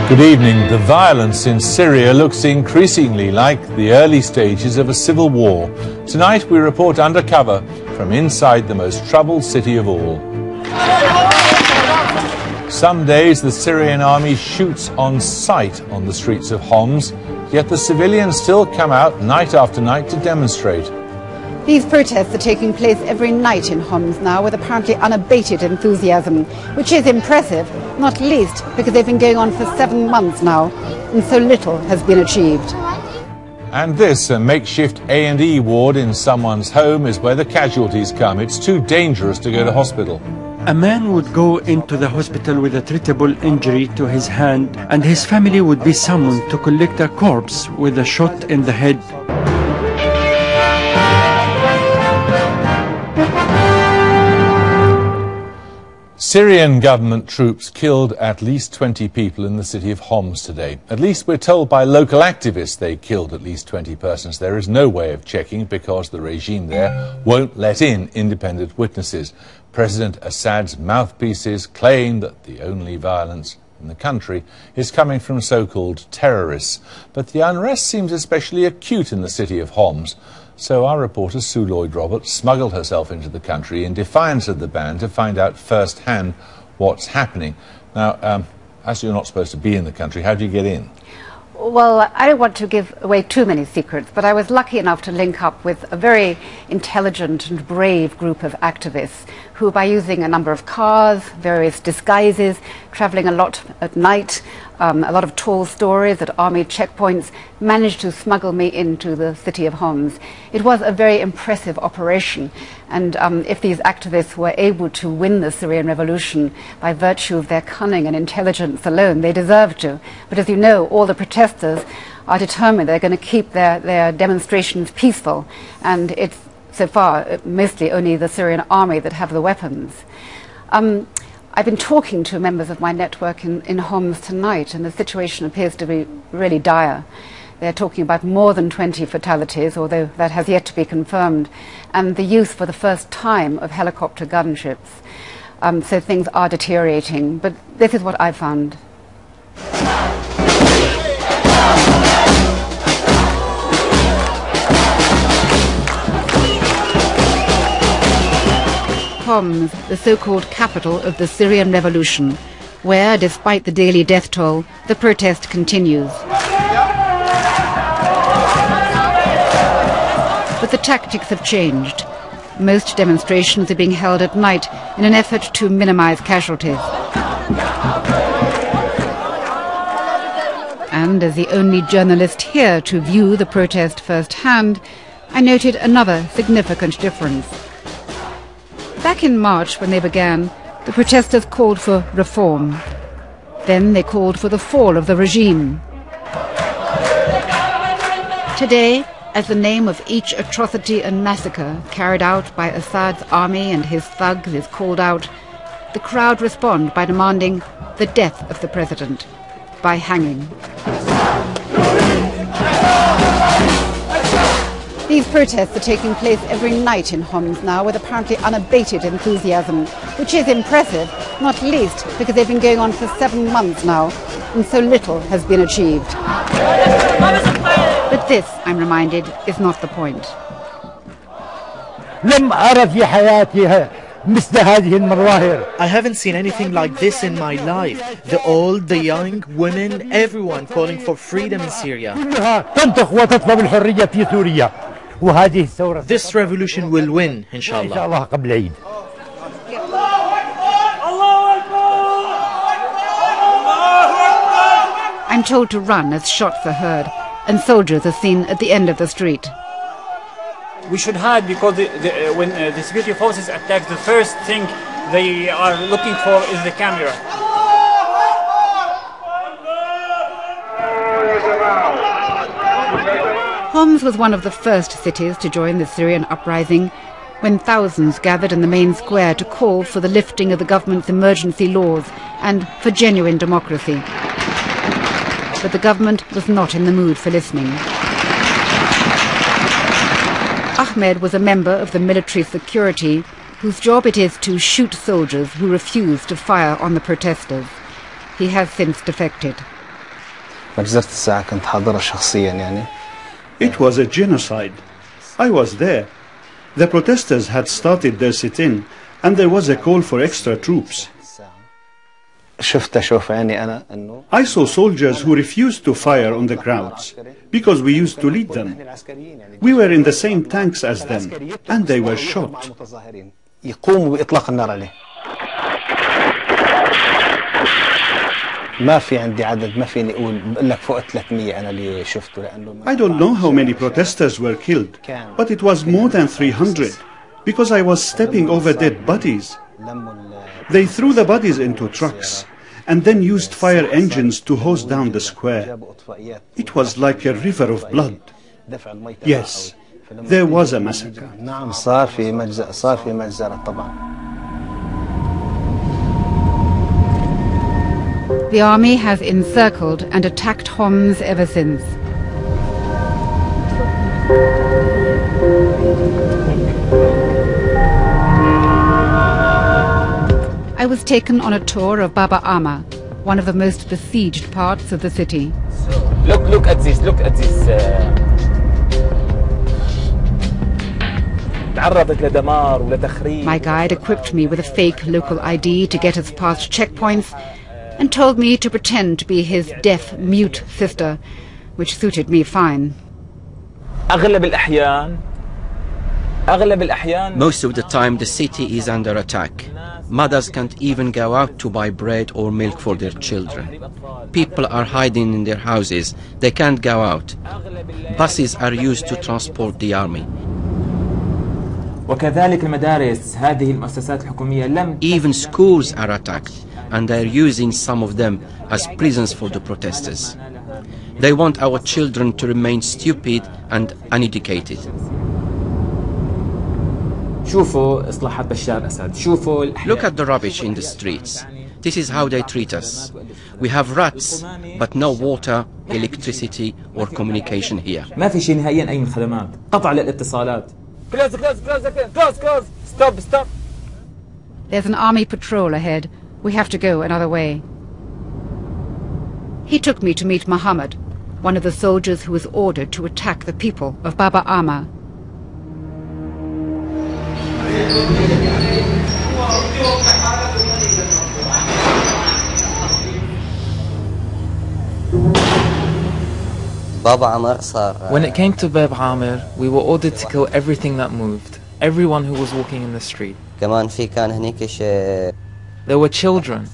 Good evening. The violence in Syria looks increasingly like the early stages of a civil war. Tonight we report undercover from inside the most troubled city of all. Some days the Syrian army shoots on sight on the streets of Homs, yet the civilians still come out night after night to demonstrate. These protests are taking place every night in Homs now with apparently unabated enthusiasm, which is impressive, not least because they've been going on for 7 months now, and so little has been achieved. And this, a makeshift A&E ward in someone's home, is where the casualties come. It's too dangerous to go to hospital. A man would go into the hospital with a treatable injury to his hand, and his family would be summoned to collect a corpse with a shot in the head. Syrian government troops killed at least 20 people in the city of Homs today. At least we're told by local activists they killed at least 20 persons. There is no way of checking because the regime there won't let in independent witnesses. President Assad's mouthpieces claim that the only violence in the country is coming from so-called terrorists. But the unrest seems especially acute in the city of Homs. So our reporter Sue Lloyd-Roberts smuggled herself into the country in defiance of the ban to find out firsthand what's happening. Now, as you're not supposed to be in the country, how do you get in? Well, I don't want to give away too many secrets, but I was lucky enough to link up with a very intelligent and brave group of activists who, by using a number of cars, various disguises, traveling a lot at night, a lot of tall stories at army checkpoints, managed to smuggle me into the city of Homs. It was a very impressive operation, and if these activists were able to win the Syrian revolution by virtue of their cunning and intelligence alone, they deserved to. But as you know, all the protesters are determined they're going to keep their demonstrations peaceful, and it's so far mostly only the Syrian army that have the weapons. I've been talking to members of my network in Homs tonight, and the situation appears to be really dire. They're talking about more than 20 fatalities, although that has yet to be confirmed, and the use for the first time of helicopter gunships. So things are deteriorating, but this is what I found. Homs, the so-called capital of the Syrian revolution, where, despite the daily death toll, the protest continues. But the tactics have changed. Most demonstrations are being held at night in an effort to minimize casualties. And as the only journalist here to view the protest firsthand, I noted another significant difference. Back in March, when they began, the protesters called for reform. Then they called for the fall of the regime. Today, as the name of each atrocity and massacre carried out by Assad's army and his thugs is called out, the crowd respond by demanding the death of the president, by hanging. These protests are taking place every night in Homs now with apparently unabated enthusiasm, which is impressive, not least because they've been going on for 7 months now, and so little has been achieved. But this, I'm reminded, is not the point. I haven't seen anything like this in my life. The old, the young, women, everyone calling for freedom in Syria. This revolution will win, inshallah. I'm told to run as shots are heard, and soldiers are seen at the end of the street. We should hide because when the security forces attack, the first thing they are looking for is the camera. Homs was one of the first cities to join the Syrian uprising, when thousands gathered in the main square to call for the lifting of the government's emergency laws and for genuine democracy. But the government was not in the mood for listening. Ahmed was a member of the military security whose job it is to shoot soldiers who refuse to fire on the protesters. He has since defected. مجزرة الساعة كنت حاضرها شخصيا يعني. It was a genocide. I was there. The protesters had started their sit-in and there was a call for extra troops. شفت أشوف عيني أنا إنه I saw soldiers who refused to fire on the crowds because we used to lead them. We were in the same tanks as them and they were shot. يقوموا بإطلاق النار عليه. ما في عندي عدد، ما فيني أقول لك فوق 300 أنا اللي شفته لأنه I don't know how many protesters were killed, but it was more than 300 because I was stepping over dead bodies. They threw the bodies into trucks and then used fire engines to hose down the square. It was like a river of blood. Yes, there was a massacre. نعم صار في مجزرة طبعا. The army has encircled and attacked Homs ever since. I was taken on a tour of Baba Ama, one of the most besieged parts of the city. Look at this, look at this. My guide equipped me with a fake local ID to get us past checkpoints and told me to pretend to be his deaf, mute sister, which suited me fine. Most of the time the city is under attack. Mothers can't even go out to buy bread or milk for their children. People are hiding in their houses. They can't go out. Buses are used to transport the army. Even schools are attacked, and they are using some of them as prisons for the protesters. They want our children to remain stupid and uneducated. Look at the rubbish in the streets. This is how they treat us. We have rats, but no water, electricity or communication here. Stop. There's an army patrol ahead. We have to go another way. He took me to meet Muhammad, one of the soldiers who was ordered to attack the people of Baba Ama. When it came to Bab Amir, we were ordered to kill everything that moved, everyone who was walking in the street. There were children.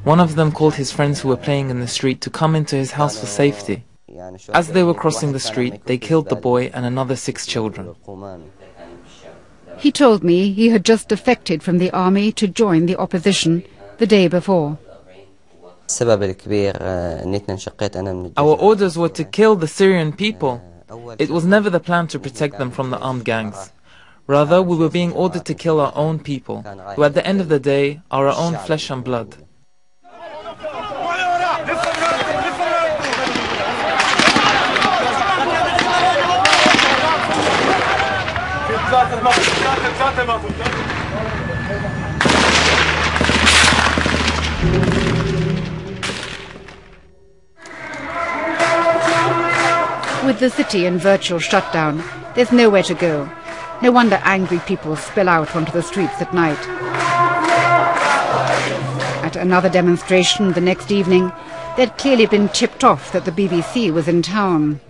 One of them called his friends who were playing in the street to come into his house for safety. As they were crossing the street, they killed the boy and another 6 children. He told me he had just defected from the army to join the opposition the day before. Our orders were to kill the Syrian people. It was never the plan to protect them from the armed gangs. Rather, we were being ordered to kill our own people, who at the end of the day are our own flesh and blood. With the city in virtual shutdown, there's nowhere to go. No wonder angry people spill out onto the streets at night. At another demonstration the next evening, there'd clearly been tipped off that the BBC was in town.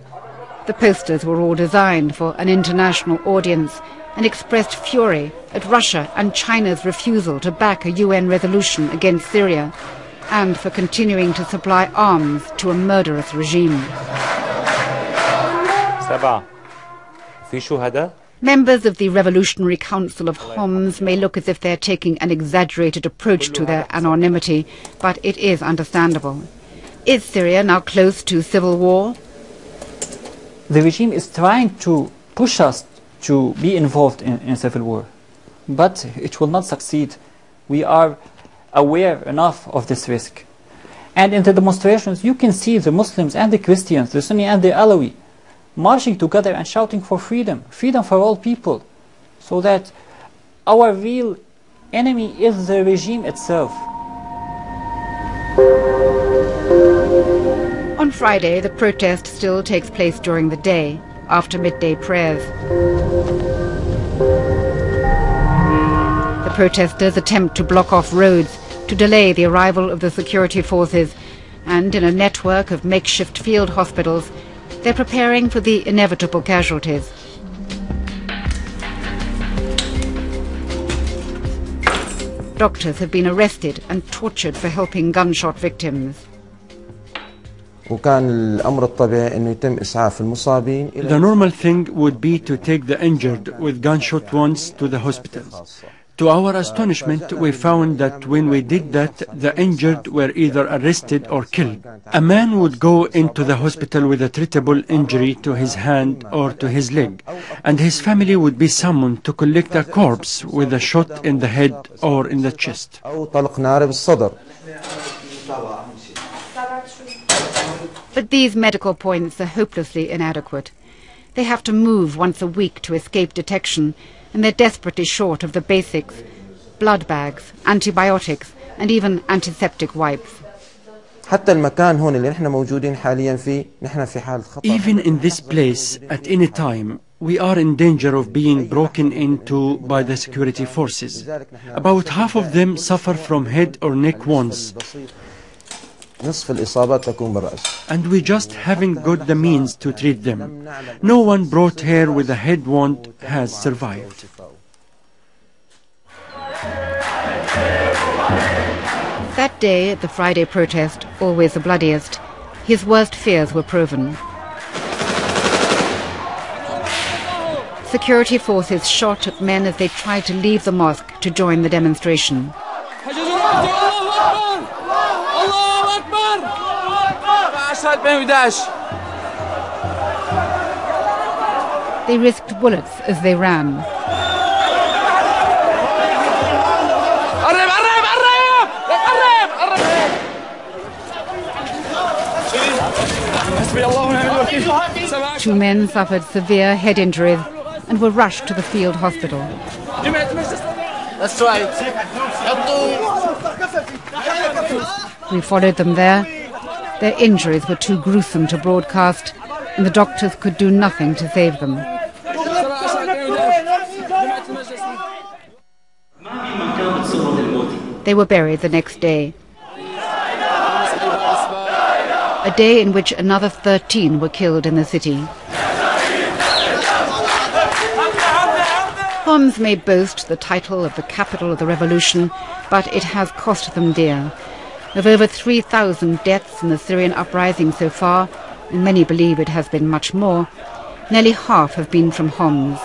The posters were all designed for an international audience and expressed fury at Russia and China's refusal to back a UN resolution against Syria and for continuing to supply arms to a murderous regime. Members of the Revolutionary Council of Homs may look as if they're taking an exaggerated approach to their anonymity, but it is understandable. Is Syria now close to civil war? The regime is trying to push us to be involved in civil war, but it will not succeed. We are aware enough of this risk. And in the demonstrations, you can see the Muslims and the Christians, the Sunni and the Alawi, marching together and shouting for freedom, freedom for all people, so that our real enemy is the regime itself. On Friday, the protest still takes place during the day, after midday prayers. The protesters attempt to block off roads to delay the arrival of the security forces, and in a network of makeshift field hospitals, they're preparing for the inevitable casualties. Doctors have been arrested and tortured for helping gunshot victims. The normal thing would be to take the injured with gunshot wounds to the hospitals. To our astonishment, we found that when we did that, the injured were either arrested or killed. A man would go into the hospital with a treatable injury to his hand or to his leg, and his family would be summoned to collect a corpse with a shot in the head or in the chest. But these medical points are hopelessly inadequate. They have to move once a week to escape detection, and they're desperately short of the basics: blood bags, antibiotics, and even antiseptic wipes. Even in this place, at any time, we are in danger of being broken into by the security forces. About half of them suffer from head or neck wounds, and we just haven't got the means to treat them. No one brought here with a head wound has survived. That day at the Friday protest, always the bloodiest, his worst fears were proven. Security forces shot at men as they tried to leave the mosque to join the demonstration. They risked bullets as they ran. Two men suffered severe head injuries and were rushed to the field hospital. We followed them there. Their injuries were too gruesome to broadcast, and the doctors could do nothing to save them. They were buried the next day. A day in which another 13 were killed in the city. Homs may boast the title of the capital of the revolution, but it has cost them dear. Of over 3,000 deaths in the Syrian uprising so far, and many believe it has been much more, nearly half have been from Homs.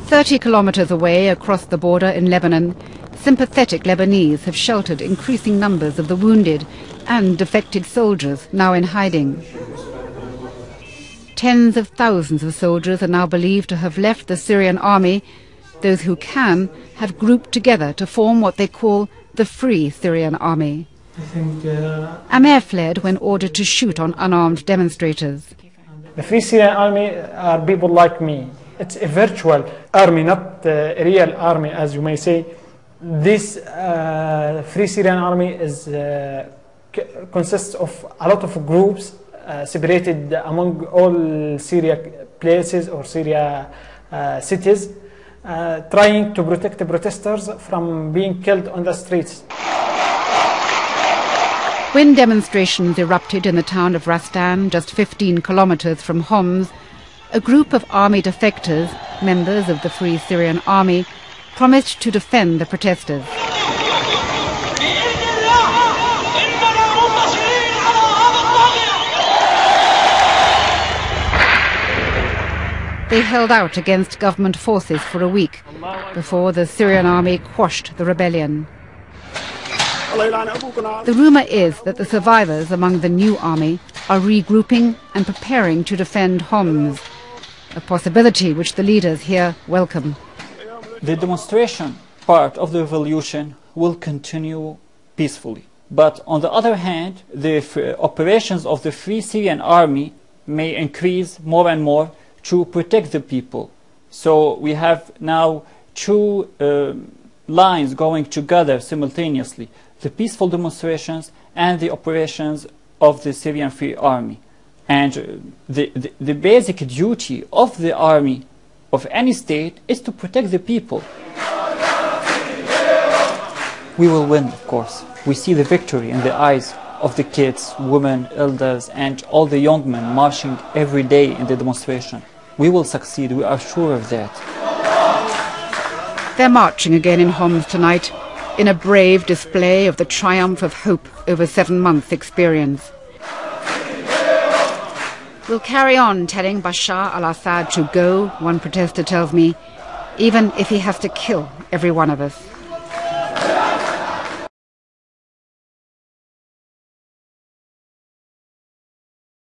"30 kilometers away across the border in Lebanon, sympathetic Lebanese have sheltered increasing numbers of the wounded and defected soldiers now in hiding. Tens of thousands of soldiers are now believed to have left the Syrian army. Those who can have grouped together to form what they call the Free Syrian Army. Amer fled when ordered to shoot on unarmed demonstrators. The Free Syrian Army are people like me. It's a virtual army, not a real army, as you may say. This Free Syrian Army is consists of a lot of groups separated among all Syria places or Syria cities, trying to protect the protesters from being killed on the streets. When demonstrations erupted in the town of Rastan, just 15 kilometers from Homs, a group of army defectors, members of the Free Syrian Army, promised to defend the protesters. They held out against government forces for a week before the Syrian army quashed the rebellion. The rumor is that the survivors among the new army are regrouping and preparing to defend Homs, a possibility which the leaders here welcome. The demonstration part of the revolution will continue peacefully. But on the other hand, the operations of the Free Syrian Army may increase more and more to protect the people. So we have now two lines going together simultaneously, the peaceful demonstrations and the operations of the Syrian Free Army. And the basic duty of the army of any state is to protect the people. We will win, of course. We see the victory in the eyes of the kids, women, elders, and all the young men marching every day in the demonstration. We will succeed, we are sure of that. They're marching again in Homs tonight, in a brave display of the triumph of hope over 7 months' experience. We'll carry on telling Bashar al-Assad to go, one protester tells me, even if he has to kill every one of us.